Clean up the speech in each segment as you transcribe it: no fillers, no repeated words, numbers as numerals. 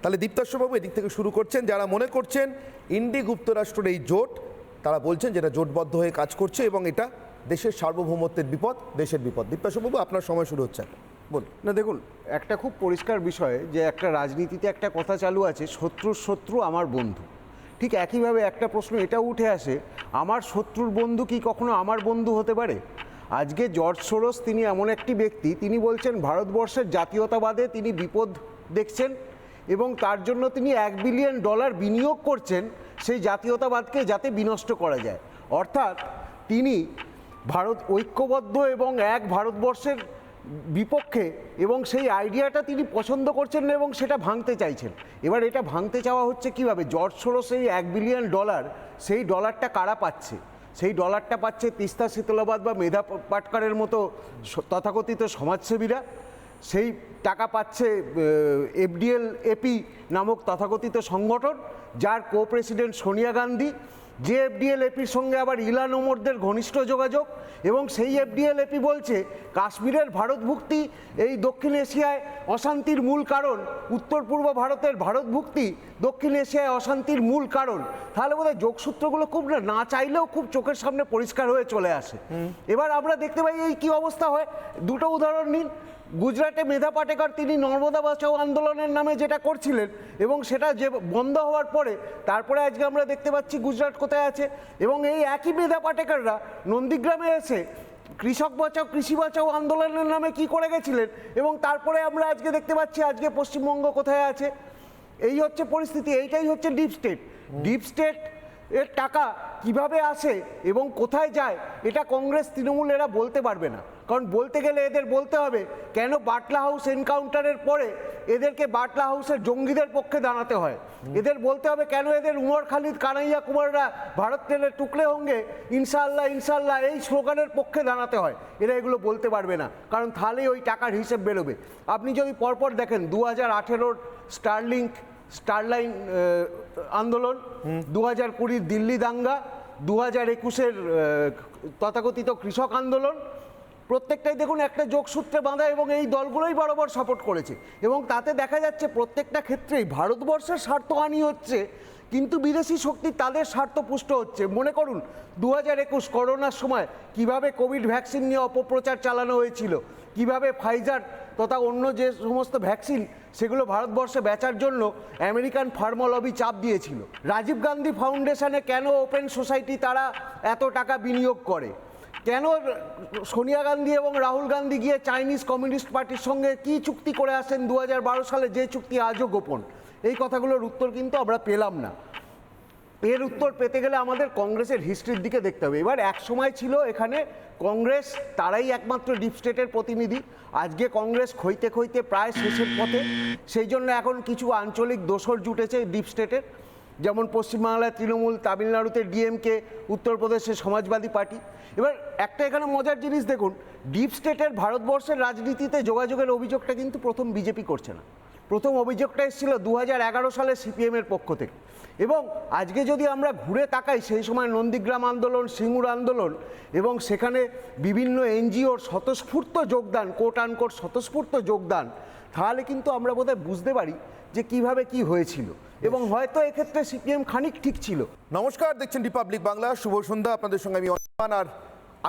তাহলে দীপ্তাশ্ববাবু এদিক থেকে শুরু করছেন, যারা মনে করছেন ইন্ডি যুক্তরাষ্ট্রের এই জোট, তারা বলছেন যেটা জোটবদ্ধ হয়ে কাজ করছে এবং এটা দেশের সার্বভৌমত্বের বিপদ, দেশের বিপদ। দীপ্তাশ্ববাবু আপনার সময় শুরু হচ্ছে, বলুন। না দেখুন, একটা খুব পরিষ্কার বিষয় যে একটা রাজনীতিতে একটা কথা চালু আছে, শত্রুর শত্রু আমার বন্ধু। ঠিক একইভাবে একটা প্রশ্ন এটাও উঠে আসে, আমার শত্রুর বন্ধু কি কখনো আমার বন্ধু হতে পারে? আজকে জর্জ সোরস তিনি এমন একটি ব্যক্তি, তিনি বলছেন ভারতবর্ষের জাতীয়তাবাদে তিনি বিপদ দেখছেন এবং তার জন্য তিনি $1 বিলিয়ন বিনিয়োগ করছেন সেই জাতীয়তাবাদকে যাতে বিনষ্ট করা যায়। অর্থাৎ তিনি ভারত ঐক্যবদ্ধ এবং এক ভারতবর্ষের বিপক্ষে এবং সেই আইডিয়াটা তিনি পছন্দ করছেন না এবং সেটা ভাঙতে চাইছেন। এবার এটা ভাঙতে চাওয়া হচ্ছে কিভাবে? জর্জ সোরস এই $1 বিলিয়ন, সেই ডলারটা কারা পাচ্ছে? সেই ডলারটা পাচ্ছে তিস্তা শীতলাবাদ বা মেধা পাটকারের মতো তথাকথিত সমাজসেবীরা। সেই টাকা পাচ্ছে এফডিএল এপি নামক তথাকথিত সংগঠন, যার কো প্রেসিডেন্ট সোনিয়া গান্ধী, যে এফডিএল এপির সঙ্গে আবার ইলান ওমরদের ঘনিষ্ঠ যোগাযোগ। এবং সেই এফডিএল এপি বলছে কাশ্মীরের ভারতভুক্তি এই দক্ষিণ এশিয়ায় অশান্তির মূল কারণ, উত্তর পূর্ব ভারতের ভারতভুক্তি দক্ষিণ এশিয়ায় অশান্তির মূল কারণ। তাহলে বোধহয় যোগসূত্রগুলো খুব না চাইলেও খুব চোখের সামনে পরিষ্কার হয়ে চলে আসে। এবার আমরা দেখতে পাই এই কী অবস্থা হয়। দুটো উদাহরণ নিন। গুজরাটে মেধা পাটেকর তিনি নর্মদা বাঁচাও আন্দোলনের নামে যেটা করছিলেন এবং সেটা যে বন্ধ হওয়ার পরে তারপরে আজকে আমরা দেখতে পাচ্ছি গুজরাট কোথায় আছে। এবং এই একই মেধা পাটেকররা নন্দীগ্রামে এসে কৃষক বাঁচাও কৃষি বাঁচাও আন্দোলনের নামে কি করে গেছিলেন এবং তারপরে আমরা আজকে দেখতে পাচ্ছি আজকে পশ্চিমবঙ্গ কোথায় আছে। এই হচ্ছে পরিস্থিতি, এইটাই হচ্ছে ডিপ স্টেট। ডিপ স্টেট এর টাকা কিভাবে আসে এবং কোথায় যায় এটা কংগ্রেস তৃণমূল এরা বলতে পারবে না। কারণ বলতে গেলে এদের বলতে হবে কেন বাটলা হাউস এনকাউন্টারের পরে এদেরকে বাটলা হাউসের জঙ্গিদের পক্ষে দাঁড়াতে হয়। এদের বলতে হবে কেন এদের উমর খালিদ কানাইয়া কুমাররা ভারত তেলের টুকরে হোঙ্গে ইনশাআল্লাহ ইনশাআল্লাহ এই স্লোগানের পক্ষে দাঁড়াতে হয়। এরা এগুলো বলতে পারবে না, কারণ তাহলেই ওই টাকার হিসেব বেরোবে। আপনি যদি পরপর দেখেন 2018-র স্টারলাইন আন্দোলন, 2020-র দিল্লি দাঙ্গা, 2021-এর তথাকথিত কৃষক আন্দোলন, প্রত্যেকটাই দেখুন একটা যোগসূত্রে বাঁধা এবং এই দলগুলোই বরাবর সাপোর্ট করেছে। এবং তাতে দেখা যাচ্ছে প্রত্যেকটা ক্ষেত্রেই ভারতবর্ষের স্বার্থহানি হচ্ছে, কিন্তু বিদেশি শক্তি তাদের স্বার্থ পুষ্ট হচ্ছে। মনে করুন 2021 করোনার সময় কিভাবে কোভিড ভ্যাকসিন নিয়ে অপপ্রচার চালানো হয়েছিল, কিভাবে ফাইজার তথা অন্য যে সমস্ত ভ্যাকসিন সেগুলো ভারতবর্ষে বেচার জন্য আমেরিকান ফার্মা লবি চাপ দিয়েছিল। রাজীব গান্ধী ফাউন্ডেশনে কেন ওপেন সোসাইটি তারা এত টাকা বিনিয়োগ করে, কেন সোনিয়া গান্ধী এবং রাহুল গান্ধী গিয়ে চাইনিজ কমিউনিস্ট পার্টির সঙ্গে কি চুক্তি করে আসেন 2012 সালে, যে চুক্তি আজও গোপন। এই কথাগুলোর উত্তর কিন্তু আমরা পেলাম না। এর উত্তর পেতে গেলে আমাদের কংগ্রেসের হিস্ট্রির দিকে দেখতে হবে। এবার এক সময় ছিল এখানে কংগ্রেস, তারাই একমাত্র ডিপ স্টেটের প্রতিনিধি। আজকে কংগ্রেস ক্ষইতে ক্ষইতে প্রায় শেষের পথে। সেই জন্য এখন কিছু আঞ্চলিক দোসর জুটেছে ডিপ স্টেটের, যেমন পশ্চিমবাংলায় তৃণমূল, তামিলনাড়ুতে ডিএমকে, উত্তরপ্রদেশে সমাজবাদী পার্টি। এবার একটা এখানে মজার জিনিস দেখুন, ডিপ স্টেটের ভারতবর্ষের রাজনীতিতে যোগাযোগের অভিযোগটা কিন্তু প্রথম বিজেপি করছে না। প্রথম অভিযোগটা এসেছিল 2011 সালে সিপিএমের পক্ষ থেকে। এবং আজকে যদি আমরা ঘুরে তাকাই সেই সময় নন্দীগ্রাম আন্দোলন, সিঙ্গুর আন্দোলন এবং সেখানে বিভিন্ন এনজিওর স্বতঃস্ফূর্ত যোগদান, কোট আনকোট স্বতঃস্ফূর্ত যোগদান, তাহলে কিন্তু আমরা বোধহয় বুঝতে পারি যে কিভাবে কি হয়েছিল এবং হয়তো এক্ষেত্রে সিপিএম খানিক ঠিক ছিল। নমস্কার, দেখছেন রিপাবলিক বাংলা। শুভ সন্ধ্যা, আপনাদের সঙ্গে আমি অনির্বাণ। আর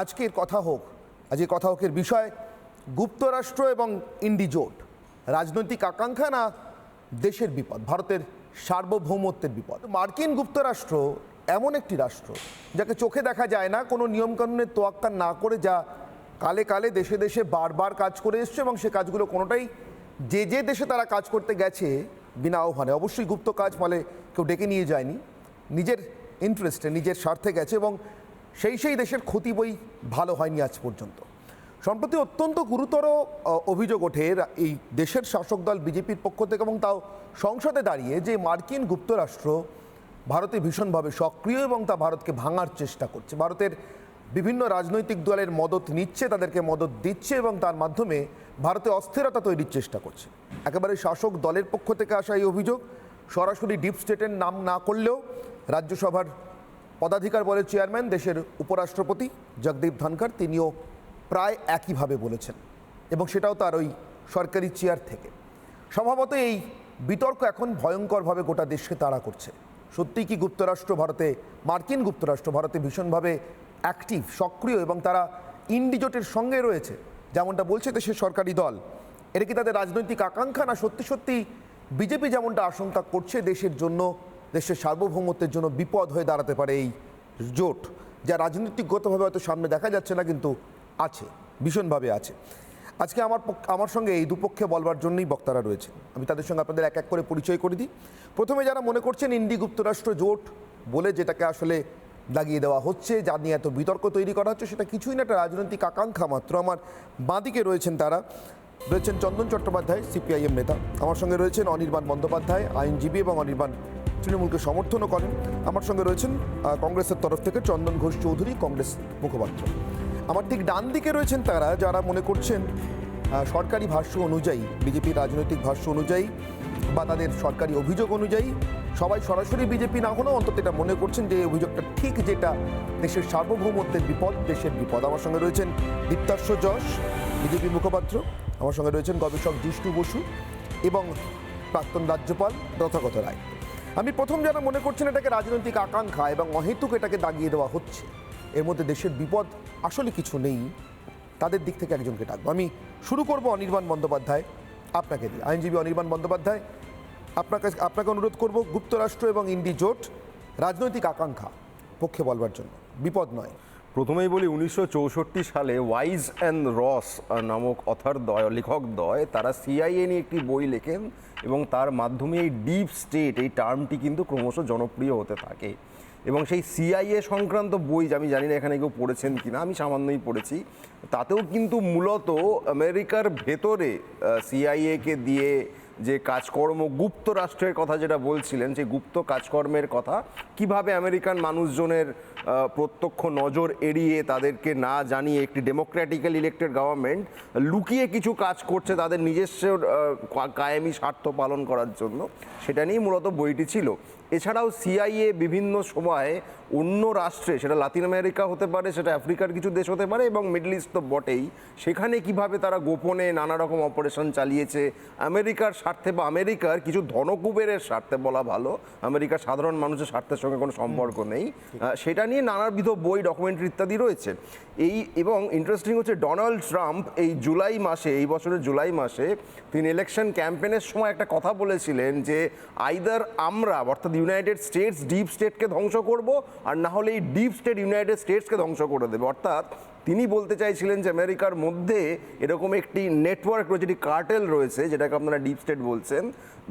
আজকের কথা হোকের বিষয় যুক্তরাষ্ট্র এবং ইন্ডি জোট, রাজনৈতিক আকাঙ্ক্ষা না দেশের বিপদ, ভারতের সার্বভৌমত্বের বিপদ। মার্কিন যুক্তরাষ্ট্র এমন একটি রাষ্ট্র যাকে চোখে দেখা যায় না, কোনো নিয়মকানুনের তোয়াক্কা না করে, যা কালে কালে দেশে দেশে বারবার কাজ করে এসছে এবং সে কাজগুলো কোনোটাই যে দেশে তারা কাজ করতে গেছে বিনা আহ্বানে, অবশ্যই গুপ্ত কাজ, ফলে কেউ ডেকে নিয়ে যায়নি, নিজের ইন্টারেস্টে নিজের স্বার্থে গেছে এবং সেই দেশের ক্ষতি বই ভালো হয়নি আজ পর্যন্ত। সম্প্রতি অত্যন্ত গুরুতর অভিযোগ ওঠে এই দেশের শাসক দল বিজেপির পক্ষ থেকে এবং তাও সংসদে দাঁড়িয়ে, যে মার্কিন যুক্তরাষ্ট্র ভারতে ভীষণভাবে সক্রিয় এবং তা ভারতকে ভাঙার চেষ্টা করছে। ভারতের বিভিন্ন রাজনৈতিক দলের মদত নিচ্ছে, তাদেরকে মদত দিচ্ছে এবং তার মাধ্যমে ভারতে অস্থিরতা তৈরির চেষ্টা করছে। একেবারে শাসক দলের পক্ষ থেকে আসা এই অভিযোগ সরাসরি ডিপ স্টেটের নাম না করলেও রাজ্যসভার পদাধিকার বলে চেয়ারম্যান, দেশের উপরাষ্ট্রপতি জগদীপ ধনখড়, তিনিও প্রায় একইভাবে বলেছেন এবং সেটাও তার ওই সরকারি চেয়ার থেকে। স্বভাবত এই বিতর্ক এখন ভয়ঙ্করভাবে গোটা দেশকে তাড়া করছে। সত্যিই কি যুক্তরাষ্ট্র ভারতে, মার্কিন যুক্তরাষ্ট্র ভারতে ভীষণভাবে অ্যাক্টিভ, সক্রিয়, এবং তারা ইন্ডিজোটের সঙ্গে রয়েছে যেমনটা বলছে দেশের সরকারি দল? এটা কি তাদের রাজনৈতিক আকাঙ্ক্ষা, না সত্যি সত্যি বিজেপি যেমনটা আশঙ্কা করছে দেশের জন্য, দেশের সার্বভৌমত্বের জন্য বিপদ হয়ে দাঁড়াতে পারে এই জোট, যা রাজনৈতিকগতভাবে হয়তো সামনে দেখা যাচ্ছে না কিন্তু আছে, ভীষণভাবে আছে। আজকে আমার সঙ্গে এই দুপক্ষে বলবার জন্যই বক্তারা রয়েছে। আমি তাদের সঙ্গে আপনাদের এক এক করে পরিচয় করে দিই। প্রথমে যারা মনে করছেন ইন্ডি যুক্তরাষ্ট্র জোট বলে যেটাকে আসলে দাগিয়ে দেওয়া হচ্ছে, যা নিয়ে এত বিতর্ক তৈরি করা হচ্ছে, সেটা কিছুই না, একটা রাজনৈতিক আকাঙ্ক্ষা মাত্র। আমার বাঁদিকে রয়েছেন চন্দন চট্টোপাধ্যায়, সিপিআইএম নেতা। আমার সঙ্গে রয়েছেন অনির্বাণ বন্দ্যোপাধ্যায়, আইনজীবী, এবং অনির্বাণ তৃণমূলকে সমর্থনও করেন। আমার সঙ্গে রয়েছেন কংগ্রেসের তরফ থেকে চন্দন ঘোষ চৌধুরী, কংগ্রেস মুখপাত্র। আমার ঠিক ডান দিকে রয়েছেন তারা যারা মনে করছেন সরকারি ভাষ্য অনুযায়ী, বিজেপির রাজনৈতিক ভাষ্য অনুযায়ী বা তাদের সরকারি অভিযোগ অনুযায়ী, সবাই সরাসরি বিজেপি না হলেও অন্তত এটা মনে করছেন যে এই অভিযোগটা ঠিক, যেটা দেশের সার্বভৌমত্বের বিপদ, দেশের বিপদ। আমার সঙ্গে রয়েছেন দীপ্তাশ্ব যশ, বিজেপি মুখপাত্র। আমার সঙ্গে রয়েছেন গবেষক জিষ্ণু বসু এবং প্রাক্তন রাজ্যপাল তথাগত রায়। আমি প্রথম যারা মনে করছেন এটাকে রাজনৈতিক আকাঙ্ক্ষা এবং অহেতুক এটাকে দাগিয়ে দেওয়া হচ্ছে, এর মধ্যে দেশের বিপদ আসলে কিছু নেই, তাদের দিক থেকে একজনকে ডাকবো। আমি শুরু করব অনির্বাণ বন্দ্যোপাধ্যায়, আপনাকে দিয়ে। আইনজীবী অনির্বাণ বন্দ্যোপাধ্যায়, আপনাকে অনুরোধ করব যুক্তরাষ্ট্র এবং ইন্ডি জোট রাজনৈতিক আকাঙ্ক্ষা পক্ষে বলবার জন্য, বিপদ নয়। প্রথমেই বলি 1964 সালে ওয়াইজ অ্যান্ড রস নামক লেখকদ্বয় তারা সিআইএ নিয়ে একটি বই লেখেন এবং তার মাধ্যমে এই ডিপ স্টেট এই টার্মটি কিন্তু ক্রমশ জনপ্রিয় হতে থাকে। এবং সেই সিআইএ সংক্রান্ত বই, আমি জানি না এখানে কেউ পড়েছেন কিনা, আমি সামান্যই পড়েছি, তাতেও কিন্তু মূলত আমেরিকার ভেতরে সিআইএকে দিয়ে যে কাজকর্ম, গুপ্ত রাষ্ট্রের কথা যেটা বলছিলেন, সেই গুপ্ত কাজকর্মের কথা, কিভাবে আমেরিকান মানুষজনের প্রত্যক্ষ নজর এড়িয়ে, তাদেরকে না জানিয়ে একটি ডেমোক্রেটিক্যাল ইলেক্টেড গভর্নমেন্ট লুকিয়ে কিছু কাজ করছে তাদের নিজস্ব কায়েমি স্বার্থ পালন করার জন্য, সেটা নিয়েই মূলত বইটি ছিল। এছাড়াও সিআইএ বিভিন্ন সময়ে অন্য রাষ্ট্রে, সেটা লাতিন আমেরিকা হতে পারে, সেটা আফ্রিকার কিছু দেশ হতে পারে, এবং মিডল ইস্ট তো বটেই, সেখানে কিভাবে তারা গোপনে নানা রকম অপারেশন চালিয়েছে আমেরিকার স্বার্থে, বা আমেরিকার কিছু ধনকুবেরের স্বার্থে বলা ভালো, আমেরিকার সাধারণ মানুষের স্বার্থের সঙ্গে কোনো সম্পর্ক নেই, সেটা নিয়ে নানাবিধ বই, ডকুমেন্টারি ইত্যাদি রয়েছে। এবং ইন্টারেস্টিং হচ্ছে ডোনাল্ড ট্রাম্প এই বছরের জুলাই মাসে তিনি ইলেকশন ক্যাম্পেনের সময় একটা কথা বলেছিলেন যে আইদার আমরা, অর্থাৎ ইউনাইটেড স্টেটস ডিপ স্টেটকে ধ্বংস করব, আর না হলে এই ডিপ স্টেট ইউনাইটেড স্টেটসকে ধ্বংস করে দেবে। অর্থাৎ তিনি বলতে চাইছিলেন যে আমেরিকার মধ্যে এরকম একটি নেটওয়ার্ক রয়েছে, একটি কার্টেল রয়েছে, যেটাকে আপনারা ডিপ স্টেট বলছেন,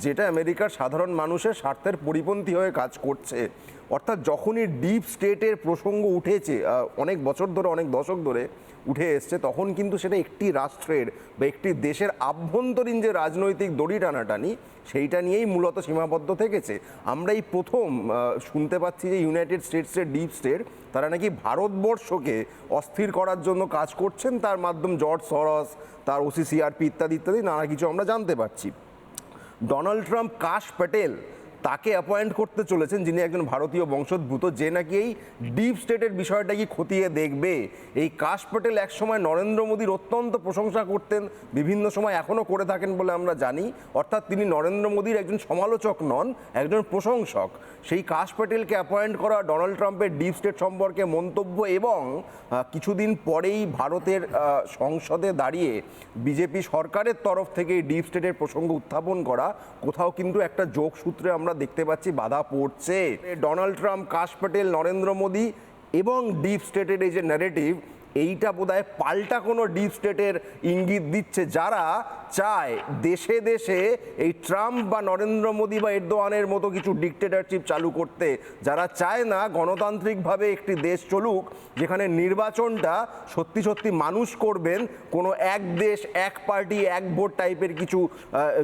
যেটা আমেরিকার সাধারণ মানুষের স্বার্থের পরিপন্থী হয়ে কাজ করছে। অর্থাৎ যখনই ডিপ স্টেটের প্রসঙ্গ উঠেছে, অনেক বছর ধরে, অনেক দশক ধরে উঠে এসছে, তখন কিন্তু সেটা একটি রাষ্ট্রের বা একটি দেশের আভ্যন্তরীণ যে রাজনৈতিক দড়ি টানাটানি, সেইটা নিয়েই মূলত সীমাবদ্ধ থেকেছে। আমরা এই প্রথম শুনতে পাচ্ছি যে ইউনাইটেড স্টেটসের ডিপ স্টেট তারা নাকি ভারতবর্ষকে অস্থির করার জন্য কাজ করছেন, তার মাধ্যম জর্জ সরস, তার ওসিসিআরপি ইত্যাদি ইত্যাদি নানা কিছু আমরা জানতে পারছি। ডোনাল্ড ট্রাম্প কাশ প্যাটেল তাকে অ্যাপয়েন্ট করতে চলেছেন, যিনি একজন ভারতীয় বংশোদ্ভূত, যে নাকি এই ডিপ স্টেটের বিষয়টা কি খতিয়ে দেখবে। এই কাশ প্যাটেল একসময় নরেন্দ্র মোদীর অত্যন্ত প্রশংসা করতেন, বিভিন্ন সময় এখনও করে থাকেন বলে আমরা জানি। অর্থাৎ তিনি নরেন্দ্র মোদীর একজন সমালোচক নন, একজন প্রশংসক। সেই কাশ প্যাটেলকে অ্যাপয়েন্ট করা, ডোনাল্ড ট্রাম্পের ডিপ স্টেট সম্পর্কে মন্তব্য, এবং কিছুদিন পরেই ভারতের সংসদে দাঁড়িয়ে বিজেপি সরকারের তরফ থেকে এই ডিপ স্টেটের প্রসঙ্গ উত্থাপন করা, কোথাও কিন্তু একটা যোগসূত্রে আমরা দেখতে পাচ্ছি বাধা পড়ছে। ডোনাল্ড ট্রাম্প, কাশ প্যাটেল, নরেন্দ্র মোদী এবং ডিপ স্টেটের এই যে ন্যারেটিভ, এইটা বোধহয় পাল্টা কোনো ডিপ স্টেটের ইঙ্গিত দিচ্ছে, যারা চায় দেশে দেশে এই ট্রাম্প বা নরেন্দ্র মোদী বা এরদোয়ানের মতো কিছু ডিকটেটরশিপ চালু করতে, যারা চায় না গণতান্ত্রিকভাবে একটি দেশ চলুক, যেখানে নির্বাচনটা সত্যি সত্যি মানুষ করবেন, কোনো এক দেশ এক পার্টি এক ভোট টাইপের কিছু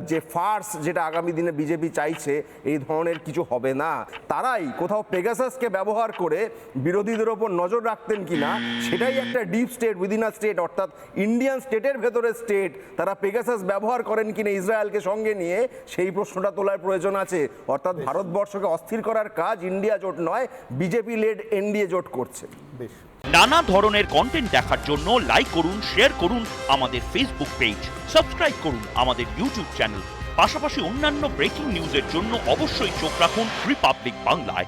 যে ফার্স, যেটা আগামী দিনে বিজেপি চাইছে, এই ধরনের কিছু হবে না। তারাই কোথাও পেগাসাসকে ব্যবহার করে বিরোধীদের ওপর নজর রাখতেন কিনা, সেটাই একটা deep state within a state, অর্থাৎ ইন্ডিয়ান স্টেটের ভেতরে স্টেট, তারা পেগাসাস ব্যবহার করেন কিনা ইসরায়েলকে সঙ্গে নিয়ে, সেই প্রশ্নটা তোলার প্রয়োজন আছে। অর্থাৎ ভারতবর্ষকে অস্থির করার কাজ ইন্ডিয়া জোট নয়, বিজেপি লেড এনডিএ জোট করছে। বেশ, নানা ধরনের কন্টেন্ট দেখার জন্য লাইক করুন, শেয়ার করুন আমাদের ফেসবুক পেজ, সাবস্ক্রাইব করুন আমাদের ইউটিউব চ্যানেল। পাশাপাশি অন্যান্য ব্রেকিং নিউজের জন্য অবশ্যই চোখ রাখুন রিপাবলিক বাংলায়।